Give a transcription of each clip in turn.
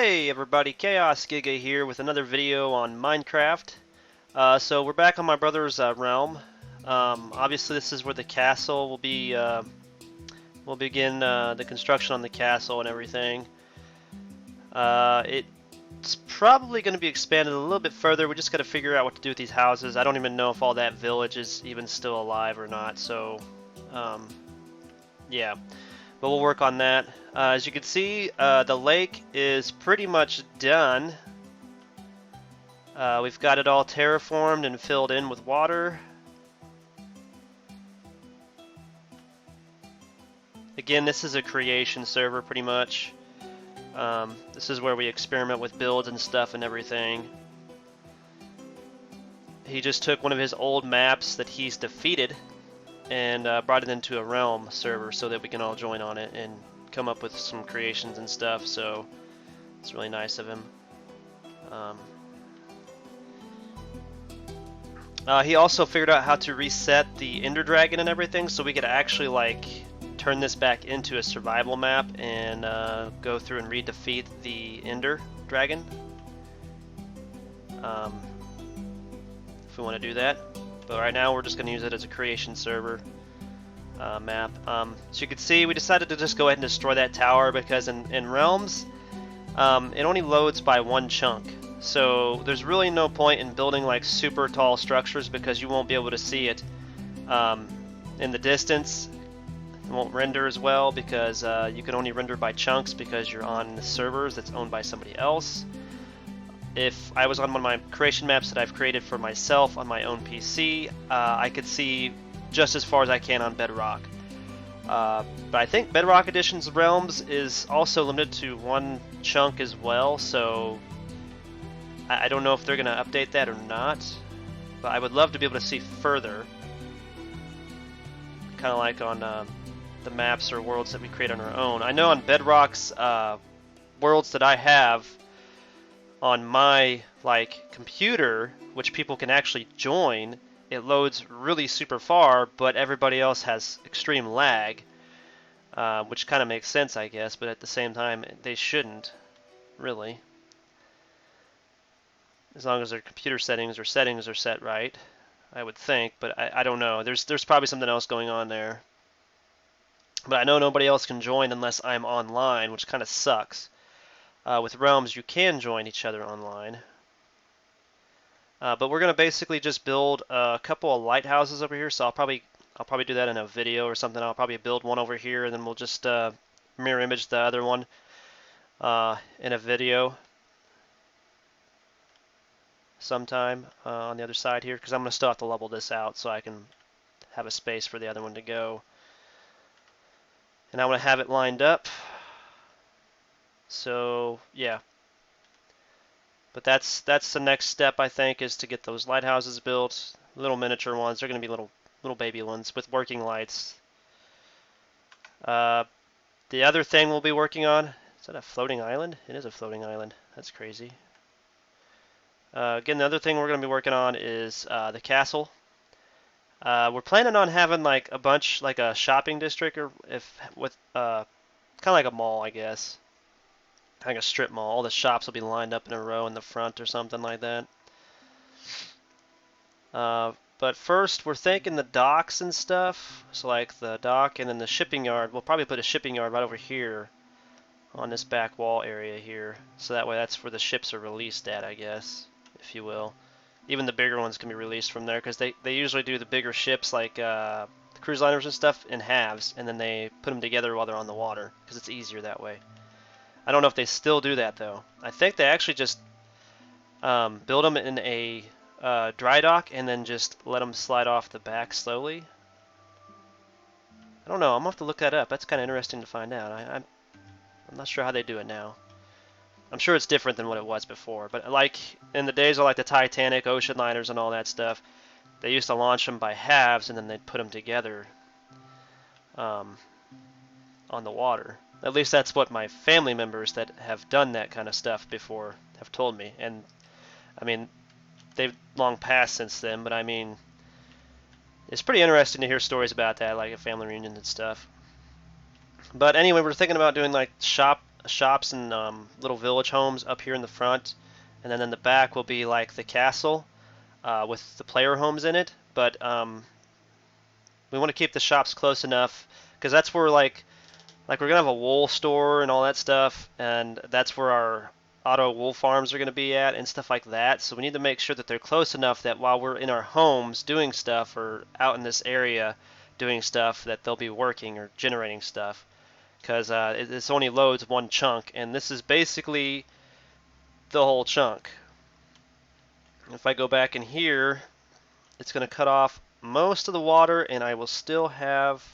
Hey everybody, ChaosGiga here with another video on Minecraft. So we're back on my brother's realm. Obviously this is where the castle will be, we'll begin the construction on the castle and everything. It's probably going to be expanded a little bit further. We just got to figure out what to do with these houses. I don't even know if all that village is even still alive or not, so yeah. But we'll work on that. As you can see, the lake is pretty much done. We've got it all terraformed and filled in with water. Again, this is a creation server pretty much. This is where we experiment with builds and stuff and everything. He just took one of his old maps that he's defeated and brought it into a realm server so that we can all join on it and come up with some creations and stuff, so it's really nice of him. He also figured out how to reset the Ender Dragon and everything, so we could actually like turn this back into a survival map and go through and re-defeat the Ender Dragon. If we want to do that. But right now we're just going to use it as a creation server map. So you can see we decided to just go ahead and destroy that tower because in Realms it only loads by one chunk. So there's really no point in building like super tall structures because you won't be able to see it in the distance. It won't render as well because you can only render by chunks because you're on the servers that's owned by somebody else. If I was on one of my creation maps that I've created for myself on my own PC, I could see just as far as I can on Bedrock. But I think Bedrock Edition's Realms is also limited to one chunk as well, so I don't know if they're going to update that or not. But I would love to be able to see further, kind of like on the maps or worlds that we create on our own. I know on Bedrock's worlds that I have on my computer, which people can actually join, it loads really super far, but everybody else has extreme lag, which kind of makes sense, I guess, but at the same time they shouldn't really, as long as their computer settings are set right, I would think. But I don't know, there's probably something else going on there, but I know nobody else can join unless I'm online, which kind of sucks. With Realms, you can join each other online. But we're going to basically just build a couple of lighthouses over here, so I'll probably do that in a video or something. I'll probably build one over here, and then we'll just mirror image the other one in a video sometime on the other side here, because I'm going to still have to level this out so I can have a space for the other one to go. And I want to have it lined up. So yeah, but that's the next step, I think, is to get those lighthouses built, little miniature ones. They're going to be little baby ones with working lights. The other thing we'll be working on, is that a floating island? It is a floating island. That's crazy. Again, the other thing we're going to be working on is the castle. We're planning on having like a bunch, like a shopping district, or with kind of like a mall, I guess. Like a strip mall. All the shops will be lined up in a row in the front or something like that. But first, we're thinking the docks and stuff. So like the dock and then the shipping yard. We'll probably put a shipping yard right over here on this back wall area here. So that way that's where the ships are released at, I guess, if you will. Even the bigger ones can be released from there because they usually do the bigger ships like the cruise liners and stuff in halves, and then they put them together while they're on the water because it's easier that way. I don't know if they still do that though. I think they actually just build them in a dry dock and then just let them slide off the back slowly. I don't know. I'm gonna have to look that up. That's kind of interesting to find out. I'm not sure how they do it now. I'm sure it's different than what it was before. But like in the days of like the Titanic, ocean liners, and all that stuff, they used to launch them by halves and then they'd put them together on the water. At least that's what my family members that have done that kind of stuff before have told me. And I mean, they've long passed since then, but I mean, it's pretty interesting to hear stories about that, like at family reunions and stuff. But anyway, we're thinking about doing like shop shops and little village homes up here in the front, and then in the back will be like the castle with the player homes in it. But we want to keep the shops close enough because that's where like we're gonna have a wool store and all that stuff, and that's where our auto wool farms are gonna be at and stuff like that. So we need to make sure that they're close enough that while we're in our homes doing stuff or out in this area doing stuff, that they'll be working or generating stuff. Because this only loads one chunk, and this is basically the whole chunk. If I go back in here, it's going to cut off most of the water, and I will still have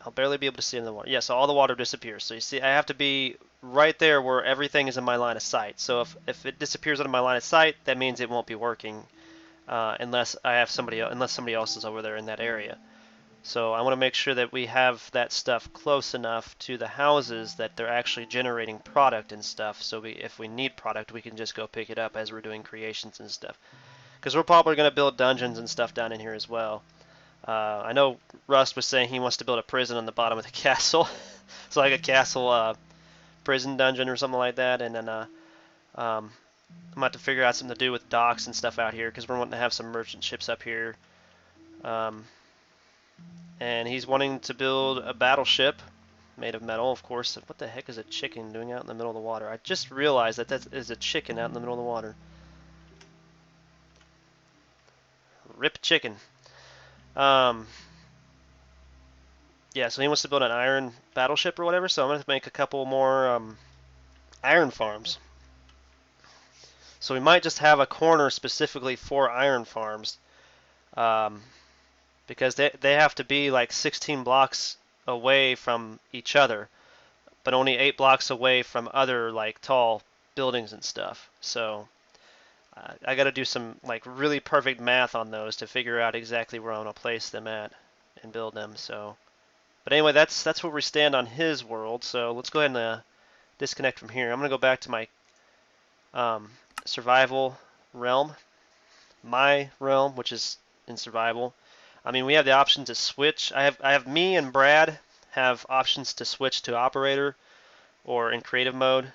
I'll barely be able to see in the water. Yeah, so all the water disappears. So you see, I have to be right there where everything is in my line of sight. So if it disappears out of my line of sight, that means it won't be working unless somebody else is over there in that area. So I want to make sure that we have that stuff close enough to the houses that they're actually generating product and stuff. So if we need product, we can just go pick it up as we're doing creations and stuff. Because we're probably going to build dungeons and stuff down in here as well. I know Rust was saying he wants to build a prison on the bottom of the castle. So like a castle prison dungeon or something like that. And then I'm going to have to figure out something to do with docks and stuff out here because we're wanting to have some merchant ships up here. And he's wanting to build a battleship made of metal, of course. What the heck is a chicken doing out in the middle of the water? I just realized that is a chicken out in the middle of the water. Rip chicken. Yeah, so he wants to build an iron battleship or whatever, so I'm going to make a couple more iron farms. So we might just have a corner specifically for iron farms. Because they have to be like 16 blocks away from each other, but only 8 blocks away from other like tall buildings and stuff. So I got to do some like really perfect math on those to figure out exactly where I want to place them at and build them. So, but anyway, that's where we stand on his world. So let's go ahead and disconnect from here. I'm gonna go back to my survival realm, my realm, which is in survival. I mean, we have the option to switch. I have me and Brad have options to switch to operator or in creative mode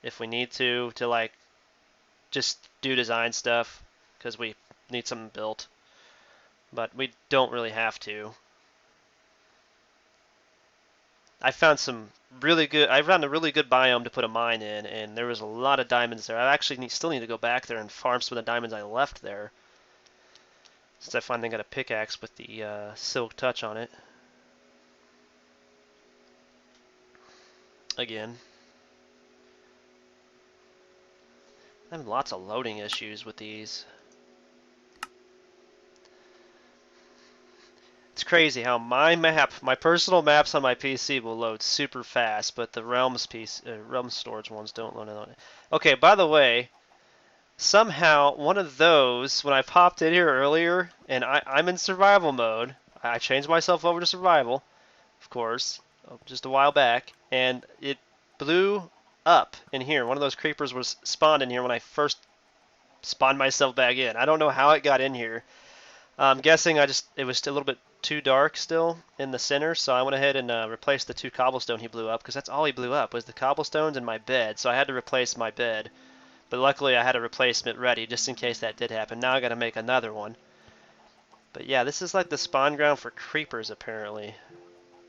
if we need to like just do design stuff because we need something built. But we don't really have to. I found a really good biome to put a mine in, and there was a lot of diamonds there. I actually still need to go back there and farm some of the diamonds I left there. Since I finally got a pickaxe with the silk touch on it. Again. I'm having lots of loading issues with these. It's crazy how my personal maps on my PC will load super fast, but the Realm storage ones don't load. Okay, by the way, somehow one of those, when I popped in here earlier, and I'm in survival mode, I changed myself over to survival, of course, just a while back, and it blew up in here. One of those creepers was spawned in here when I first spawned myself back in. I don't know how it got in here. I'm guessing it was a little bit too dark still in the center, so I went ahead and replaced the 2 cobblestone he blew up, because that's all he blew up was the cobblestones and my bed, so I had to replace my bed. But luckily I had a replacement ready just in case that did happen. Now I gotta make another one. But yeah, this is like the spawn ground for creepers apparently.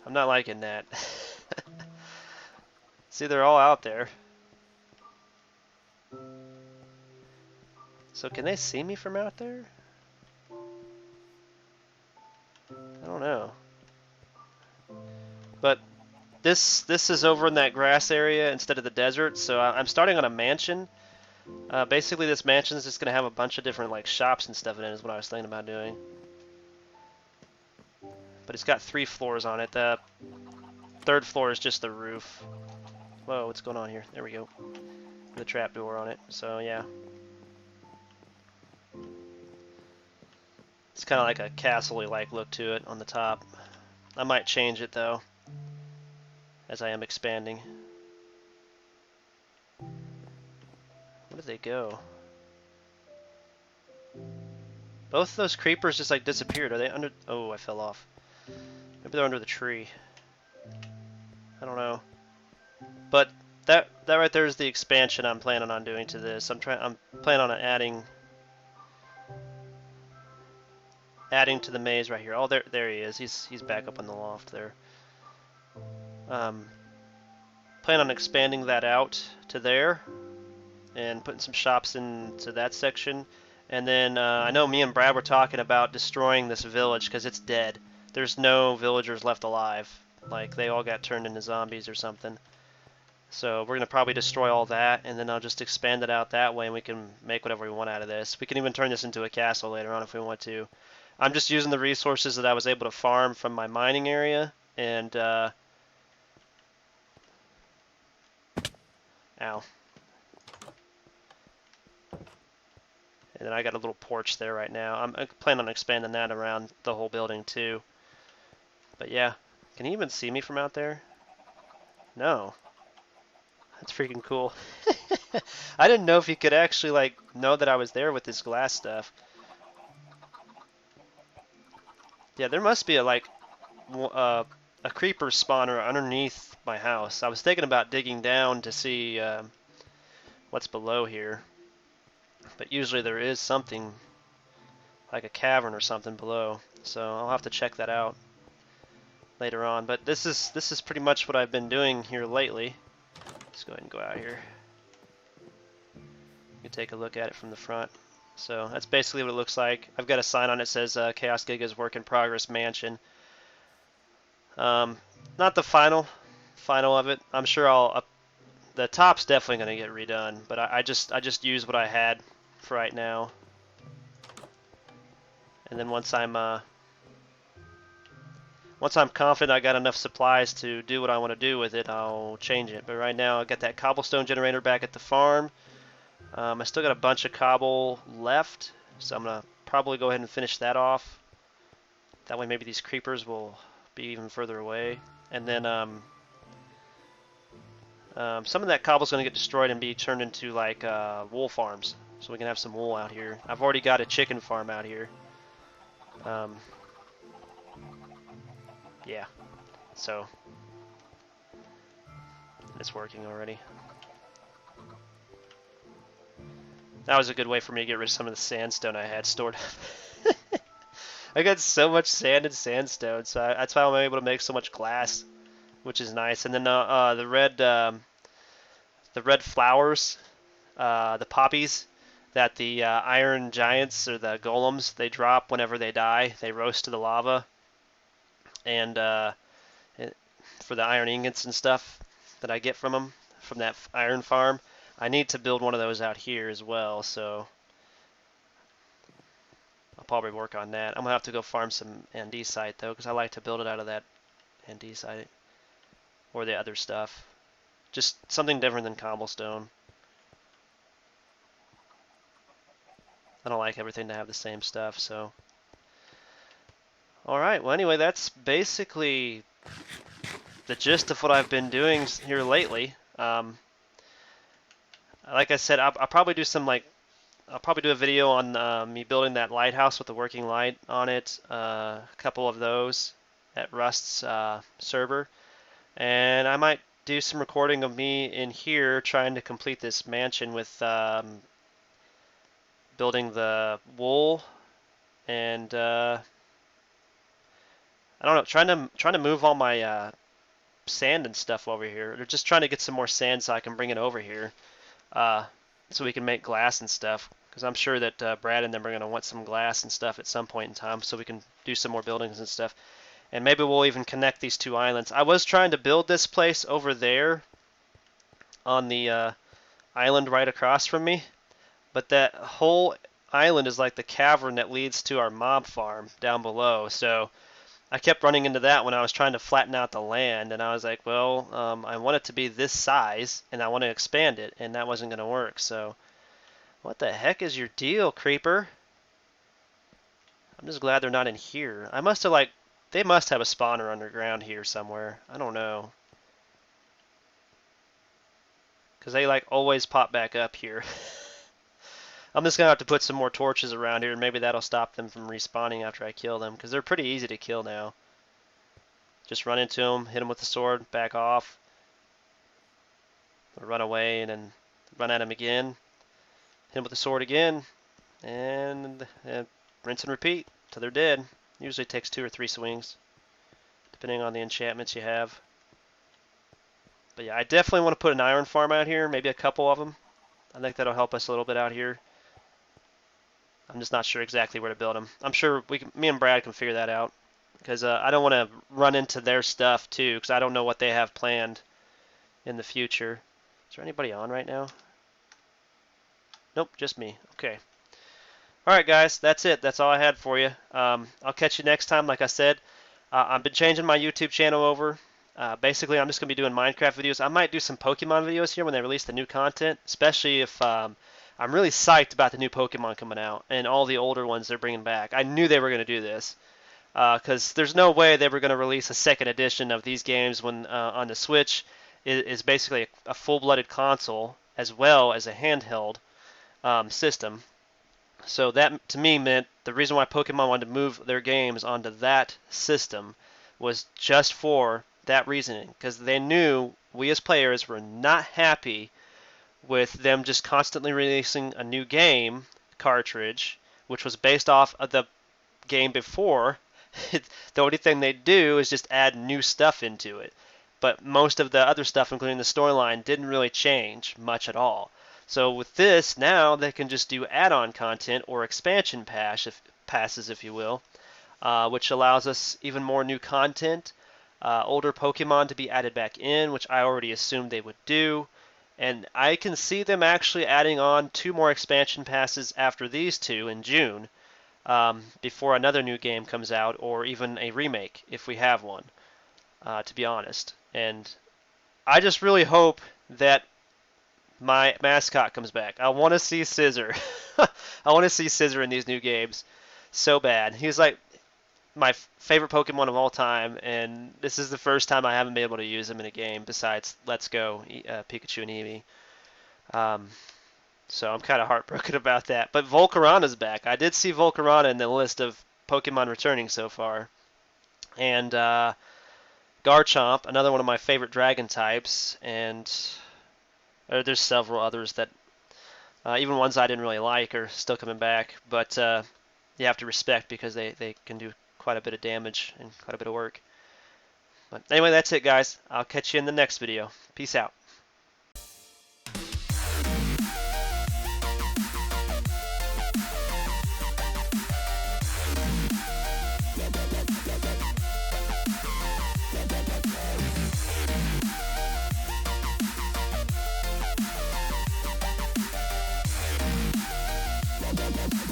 I'm not liking that. See, they're all out there. So can they see me from out there? I don't know. But this is over in that grass area instead of the desert, so I'm starting on a mansion. Basically, this mansion is just going to have a bunch of different like shops and stuff in it is what I was thinking about doing. But it's got 3 floors on it. The 3rd floor is just the roof. Whoa, what's going on here? There we go. The trap door on it. So, yeah. It's kind of like a castle-y like look to it on the top. I might change it though, as I am expanding. Where did they go? Both of those creepers just like disappeared. Are they under? Oh, I fell off. Maybe they're under the tree. I don't know. But that right there is the expansion I'm planning on doing to this. I'm planning on adding to the maze right here. Oh, there he is. He's back up in the loft there. Plan on expanding that out to there and putting some shops into that section. And then I know me and Brad were talking about destroying this village because it's dead. There's no villagers left alive. Like, they all got turned into zombies or something. So we're going to probably destroy all that, and then I'll just expand it out that way, and we can make whatever we want out of this. We can even turn this into a castle later on if we want to. I'm just using the resources that I was able to farm from my mining area, and, ow. And then I got a little porch there right now. I'm planning on expanding that around the whole building too. But yeah, can you even see me from out there? No. That's freaking cool. I didn't know if you could actually like know that I was there with this glass stuff. Yeah, there must be a creeper spawner underneath my house. I was thinking about digging down to see what's below here. But usually there is something like a cavern or something below. So I'll have to check that out later on. But this is pretty much what I've been doing here lately. Let's go ahead and go out here. You can take a look at it from the front. So that's basically what it looks like. I've got a sign on it that says ChaosGiga's Work in Progress Mansion. Not the final of it. I'm sure the top's definitely going to get redone, but I just use what I had for right now. And then once I'm confident I got enough supplies to do what I want to do with it, I'll change it. But right now I got that cobblestone generator back at the farm. I still got a bunch of cobble left, so I'm gonna probably go ahead and finish that off. That way maybe these creepers will be even further away. And then some of that cobble is going to get destroyed and be turned into like wool farms, so we can have some wool out here. I've already got a chicken farm out here. Yeah, so it's working already. That was a good way for me to get rid of some of the sandstone I had stored up. I got so much sand and sandstone, so that's why I'm able to make so much glass, which is nice. And then the red flowers, the poppies that the iron giants or the golems, they drop whenever they die. They roast to the lava, and for the iron ingots and stuff that I get from them from that iron farm, I need to build one of those out here as well. So I'll probably work on that. I'm gonna have to go farm some andesite though, because I like to build it out of that andesite or the other stuff. Just something different than cobblestone. I don't like everything to have the same stuff, so. Alright, well anyway, that's basically the gist of what I've been doing here lately. Like I said, I'll probably do I'll probably do a video on me building that lighthouse with the working light on it, a couple of those at Rust's server, and I might do some recording of me in here trying to complete this mansion with building the wool and I don't know, trying to move all my sand and stuff over here. Or just trying to get some more sand so I can bring it over here, so we can make glass and stuff. Because I'm sure that Brad and them are going to want some glass and stuff at some point in time, so we can do some more buildings and stuff. And maybe we'll even connect these two islands. I was trying to build this place over there on the island right across from me, but that whole island is like the cavern that leads to our mob farm down below. So I kept running into that when I was trying to flatten out the land, and I was like, well, I want it to be this size, and I want to expand it, and that wasn't going to work. So what the heck is your deal, creeper? I'm just glad they're not in here. They must have a spawner underground here somewhere. I don't know. Because they like always pop back up here. I'm just going to have to put some more torches around here, and maybe that'll stop them from respawning after I kill them, because they're pretty easy to kill now. Just run into him, hit him with the sword, back off, or run away, and then run at him again, hit him with the sword again, and rinse and repeat till they're dead. Usually takes 2 or 3 swings, depending on the enchantments you have. But yeah, I definitely want to put an iron farm out here, maybe a couple of them. I think that'll help us a little bit out here. I'm just not sure exactly where to build them. I'm sure me and Brad can figure that out, because I don't want to run into their stuff too, because I don't know what they have planned in the future. Is there anybody on right now? Nope, just me. Okay. All right, guys, that's it. That's all I had for you. I'll catch you next time. Like I said, I've been changing my YouTube channel over. Basically, I'm just going to be doing Minecraft videos. I might do some Pokemon videos here when they release the new content, especially if I'm really psyched about the new Pokemon coming out and all the older ones they're bringing back. I knew they were going to do this because there's no way they were going to release a second edition of these games when on the Switch is basically a full-blooded console as well as a handheld system. So that to me meant the reason why Pokemon wanted to move their games onto that system was just for that reasoning, because they knew we as players were not happy with them just constantly releasing a new game cartridge, which was based off of the game before. The only thing they do is just add new stuff into it. But most of the other stuff, including the storyline, didn't really change much at all. So with this, now they can just do add-on content or expansion passes, if you will, which allows us even more new content, older Pokemon to be added back in, which I already assumed they would do. And I can see them actually adding on 2 more expansion passes after these 2 in June, before another new game comes out, or even a remake if we have one, to be honest. And I just really hope that my mascot comes back. I want to see Scissor. I want to see Scissor in these new games so bad. He's like my favorite Pokemon of all time, and this is the first time I haven't been able to use him in a game besides Let's Go, Pikachu and Eevee. So I'm kind of heartbroken about that. But Volcarana's back. I did see Volcarona in the list of Pokemon returning so far. And Garchomp, another one of my favorite dragon types, and there's several others that, even ones I didn't really like, are still coming back. But you have to respect because they can do quite a bit of damage and quite a bit of work. But anyway, that's it, guys. I'll catch you in the next video. Peace out.